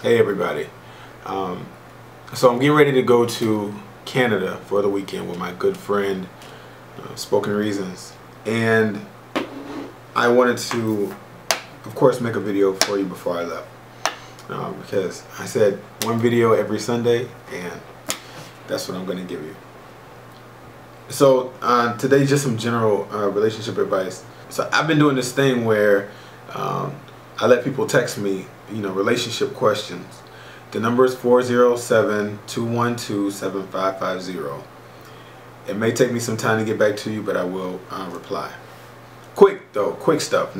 Hey everybody. So I'm getting ready to go to Canada for the weekend with my good friend, Spoken Reasons. And I wanted to, of course, make a video for you before I left. Because I said one video every Sunday, and that's what I'm going to give you. So today, just some general relationship advice. So I've been doing this thing where I let people text me, relationship questions. The number is 407-212-7550. It may take me some time to get back to you, but I will reply. Quick though, quick stuff.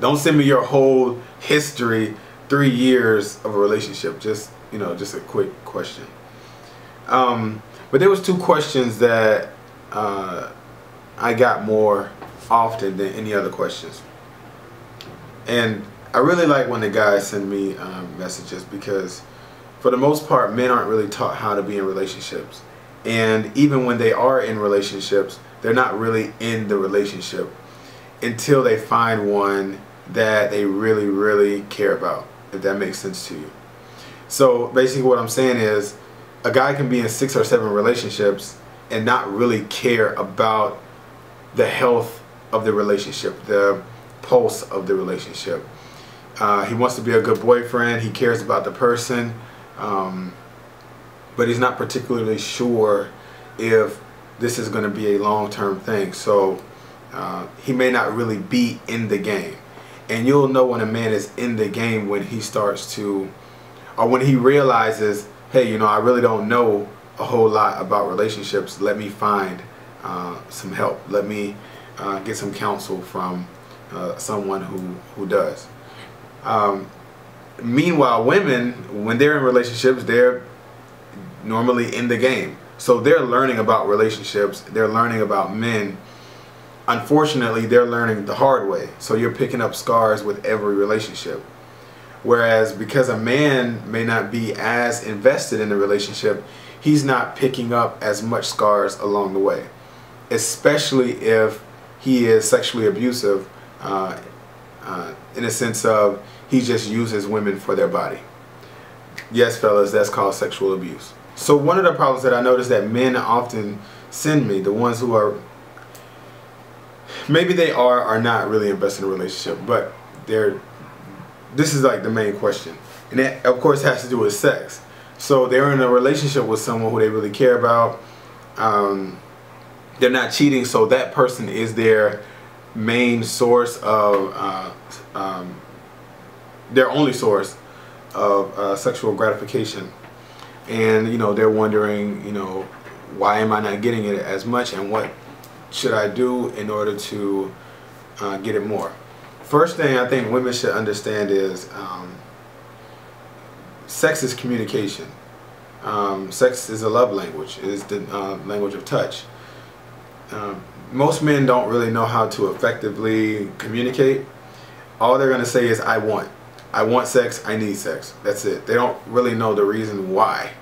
Don't send me your whole history, 3 years of a relationship. Just a quick question. But there was 2 questions that I got more often than any other questions. And I really like when the guys send me messages, because for the most part men aren't really taught how to be in relationships, and even when they are in relationships, they're not really in the relationship until they find one that they really care about, if that makes sense to you. So basically what I'm saying is, a guy can be in 6 or 7 relationships and not really care about the health of the relationship, the pulse of the relationship. He wants to be a good boyfriend, he cares about the person, but he's not particularly sure if this is going to be a long-term thing. So he may not really be in the game. And you'll know when a man is in the game when he starts to, or when he realizes, hey, I really don't know a whole lot about relationships. Let me find some help. Let me get some counsel from someone who does. Meanwhile, women, when they're in relationships, they're normally in the game. So they're learning about relationships. They're learning about men. Unfortunately, they're learning the hard way. So you're picking up scars with every relationship. Whereas because a man may not be as invested in the relationship, he's not picking up as much scars along the way. Especially if he is sexually abusive, in a sense of he just uses women for their body. Yes, fellas, that's called sexual abuse. So one of the problems that I notice that men often send me, the ones who are, maybe they are not really invested in a relationship, but this is like the main question. And that, of course, has to do with sex. So they're in a relationship with someone who they really care about. They're not cheating, so that person is their main source of, their only source of sexual gratification. And, they're wondering, why am I not getting it as much, and what should I do in order to get it more? First thing I think women should understand is sex is communication. Sex is a love language. It is the language of touch. Most men don't really know how to effectively communicate. All they're going to say is, I want sex, I need sex. That's it. They don't really know the reason why,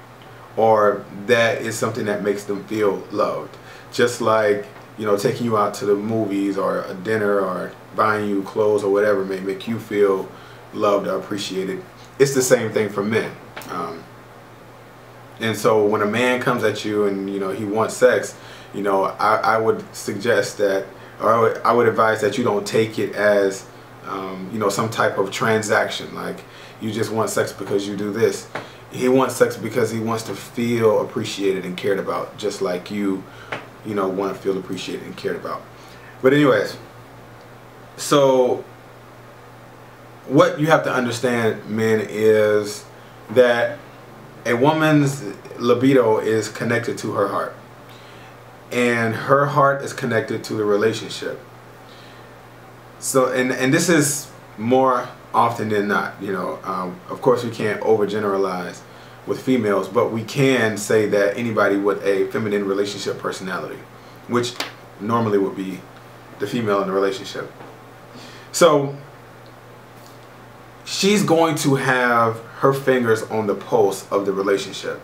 or that is something that makes them feel loved. Just like, taking you out to the movies or a dinner or buying you clothes or whatever may make you feel loved or appreciated. It's the same thing for men. And so when a man comes at you and he wants sex, I would suggest that, or I would advise that you don't take it as some type of transaction, like you just want sex because you do this. He wants sex because he wants to feel appreciated and cared about, just like you want to feel appreciated and cared about. But anyways, so what you have to understand, men, is that a woman's libido is connected to her heart, and her heart is connected to the relationship. So, and this is more often than not, of course we can't overgeneralize with females, but we can say that anybody with a feminine relationship personality, which normally would be the female in the relationship. So she's going to have her fingers on the pulse of the relationship,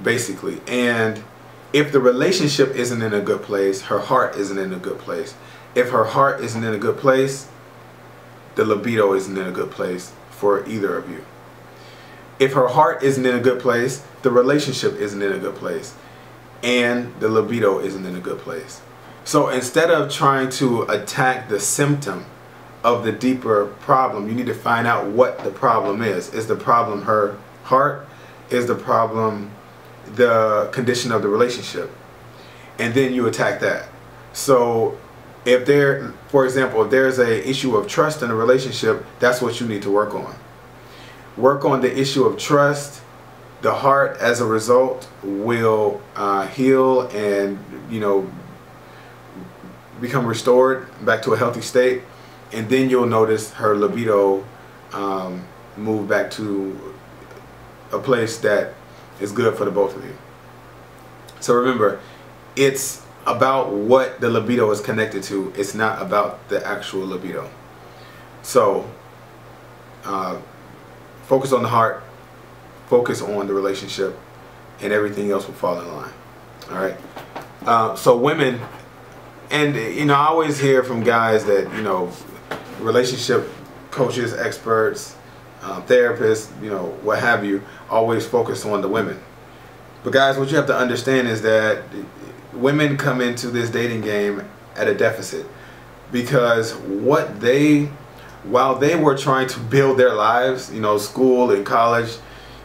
basically. And if the relationship isn't in a good place, her heart isn't in a good place. If her heart isn't in a good place, the libido isn't in a good place for either of you. If her heart isn't in a good place, the relationship isn't in a good place, and the libido isn't in a good place. So instead of trying to attack the symptom of the deeper problem, you need to find out what the problem is. Is the problem her heart? Is the problem the condition of the relationship? And then you attack that. So if there, for example, if there's an issue of trust in a relationship, that's what you need to work on. Work on the issue of trust. The heart, as a result, will heal and, you know, become restored back to a healthy state. And then you'll notice her libido move back to a place that is good for the both of you. So remember, it's about what the libido is connected to. It's not about the actual libido. So focus on the heart, focus on the relationship, and everything else will fall in line. All right. So women, and you know, I always hear from guys that, you know, relationship coaches, experts, therapists, you know, what have you, always focus on the women. But guys, what you have to understand is that women come into this dating game at a deficit, because while they were trying to build their lives, you know, school and college,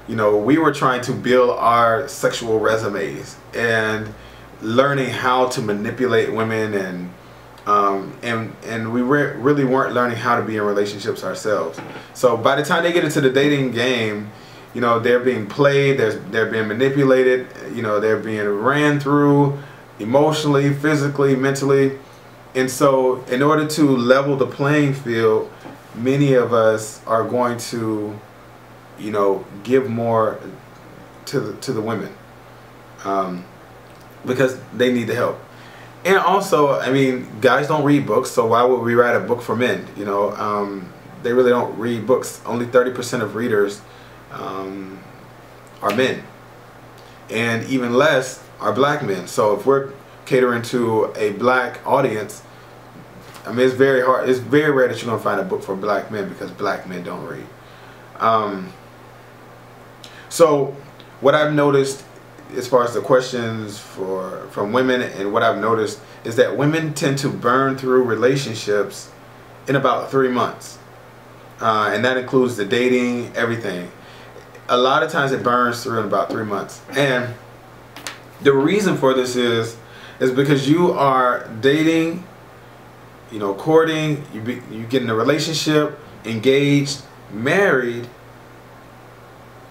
you know, we were trying to build our sexual resumes and learning how to manipulate women, and we really weren't learning how to be in relationships ourselves. So by the time they get into the dating game, you know, they're being played, they're being manipulated, you know, they're being ran through emotionally, physically, mentally. And so in order to level the playing field, many of us are going to, you know, give more to the women because they need the help. And also, I mean, guys don't read books, so why would we write a book for men? You know, they really don't read books. Only 30% of readers are men, and even less are black men. So if we're catering to a black audience, I mean, it's very hard. It's very rare that you're gonna find a book for black men, because black men don't read. So what I've noticed as far as the questions from women, and what I've noticed is that women tend to burn through relationships in about 3 months, and that includes the dating, everything. A lot of times it burns through in about 3 months, and the reason for this is because you are dating, you know, courting, you get in a relationship, engaged, married,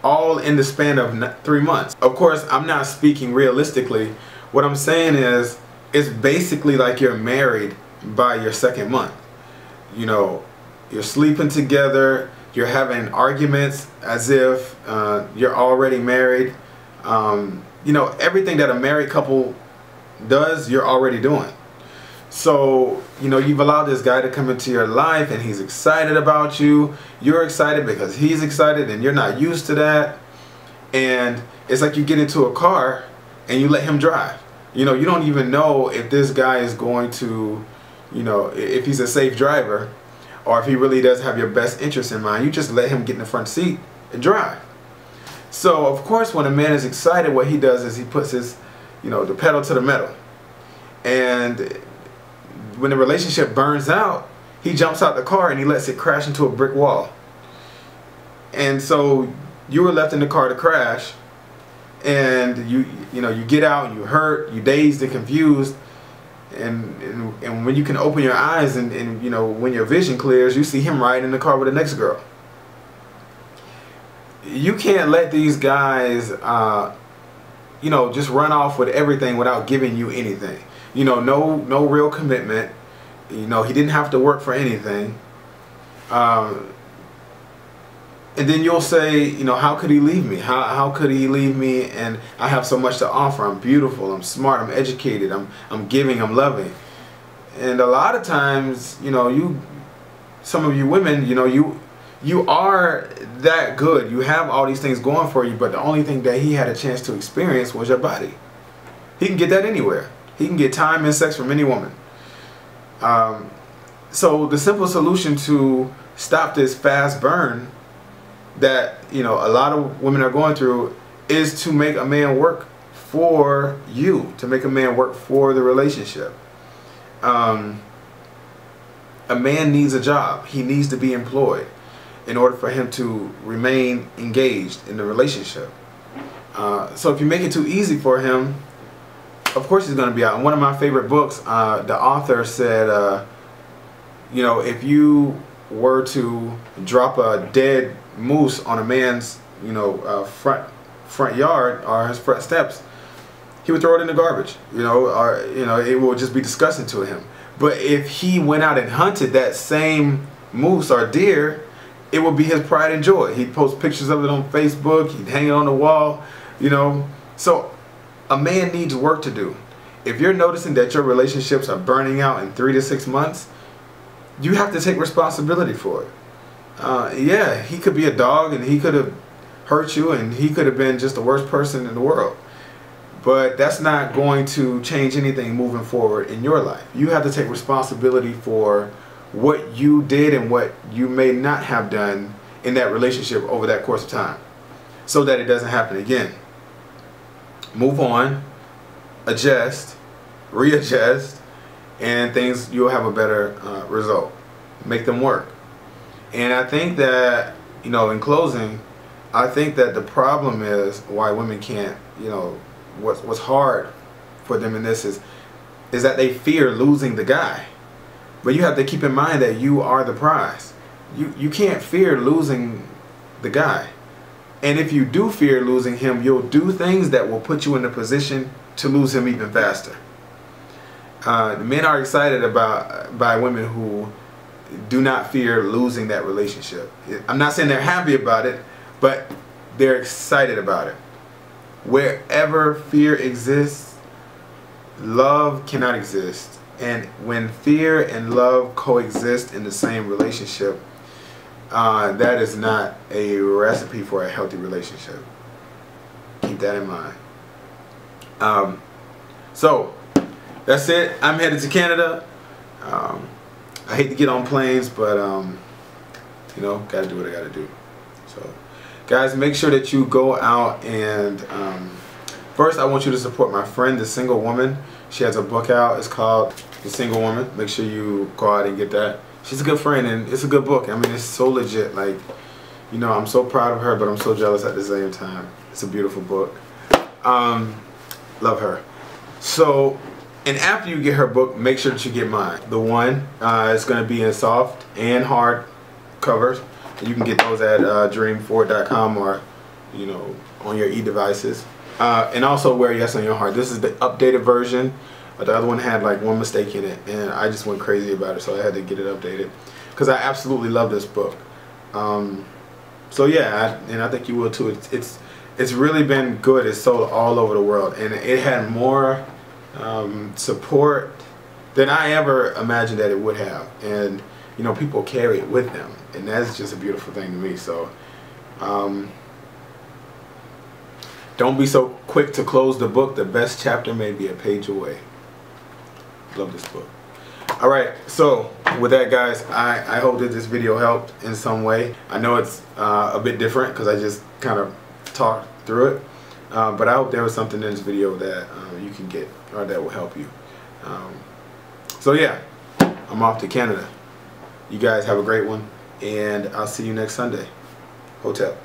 all in the span of 3 months. Of course, I'm not speaking realistically. What I'm saying is, it's basically like you're married by your 2nd month. You know, you're sleeping together, you're having arguments as if you're already married. You know, everything that a married couple does, you're already doing. So, you know, you've allowed this guy to come into your life, and he's excited about you. You're excited because he's excited, and you're not used to that. And it's like you get into a car and you let him drive. You know, you don't even know if this guy is going to, you know, if he's a safe driver, or if he really does have your best interest in mind. You just let him get in the front seat and drive. So, of course, when a man is excited, what he does is he puts his, you know, the pedal to the metal. And when the relationship burns out, he jumps out the car and he lets it crash into a brick wall. And so you were left in the car to crash, and you know, you get out, you hurt, you dazed and confused, and when you can open your eyes and you know, when your vision clears, you see him riding in the car with the next girl. You can't let these guys you know, just run off with everything without giving you anything. You know, no real commitment. You know, he didn't have to work for anything. And then you'll say, you know, how could he leave me? How could he leave me? And I have so much to offer. I'm beautiful. I'm smart. I'm educated. I'm giving. I'm loving. And a lot of times, you know, some of you women, you know, you are that good. You have all these things going for you, but the only thing that he had a chance to experience was your body. He can get that anywhere. He can get time and sex from any woman. So the simple solution to stop this fast burn that, you know, a lot of women are going through is to make a man work for you, to make a man work for the relationship. A man needs a job. He needs to be employed in order for him to remain engaged in the relationship. So if you make it too easy for him, of course he's going to be out. In one of my favorite books, the author said, you know, if you were to drop a dead moose on a man's, you know, front yard or his front steps, he would throw it in the garbage, you know, or, you know, it will just be disgusting to him. But if he went out and hunted that same moose or deer, it would be his pride and joy. He'd post pictures of it on Facebook, he'd hang it on the wall, you know. So a man needs work to do. If you're noticing that your relationships are burning out in 3 to 6 months, you have to take responsibility for it. Yeah, he could be a dog and he could have hurt you and he could have been just the worst person in the world. But that's not going to change anything moving forward in your life. You have to take responsibility for what you did and what you may not have done in that relationship over that course of time, so that it doesn't happen again. Move on, adjust, readjust, and things, you'll have a better result. Make them work. And I think that, you know, in closing, I think that the problem is why women can't, you know, what's hard for them in this is that they fear losing the guy. But you have to keep in mind that you are the prize. You can't fear losing the guy. And if you do fear losing him, you'll do things that will put you in a position to lose him even faster. Men are excited by women who do not fear losing that relationship. I'm not saying they're happy about it, but they're excited about it. Wherever fear exists, love cannot exist. And when fear and love coexist in the same relationship, that is not a recipe for a healthy relationship. Keep that in mind. So that's it. I'm headed to Canada. I hate to get on planes, but you know, gotta do what I gotta do. So guys, make sure that you go out and first I want you to support my friend, The Single Woman. She has a book out. It's called The Single Woman. Make sure you go out and get that. She's a good friend and it's a good book. I mean, it's so legit. Like, you know, I'm so proud of her, but I'm so jealous at the same time. It's a beautiful book. Love her. So, and after you get her book, make sure that you get mine. The one is going to be in soft and hard covers. You can get those at dreamforward.com or, you know, on your e-devices. And also Wear Yes on Your Heart. This is the updated version. The other one had like one mistake in it, and I just went crazy about it, so I had to get it updated because I absolutely love this book. So yeah, and I think you will too. It's really been good. It's sold all over the world, and it had more support than I ever imagined that it would have. And you know, people carry it with them, and that's just a beautiful thing to me. So don't be so quick to close the book. The best chapter may be a page away. Love this book. Alright, so with that guys, I hope that this video helped in some way. I know it's a bit different because I just kind of talked through it, but I hope there was something in this video that you can get or that will help you. So yeah, I'm off to Canada. You guys have a great one, and I'll see you next Sunday. Hotel.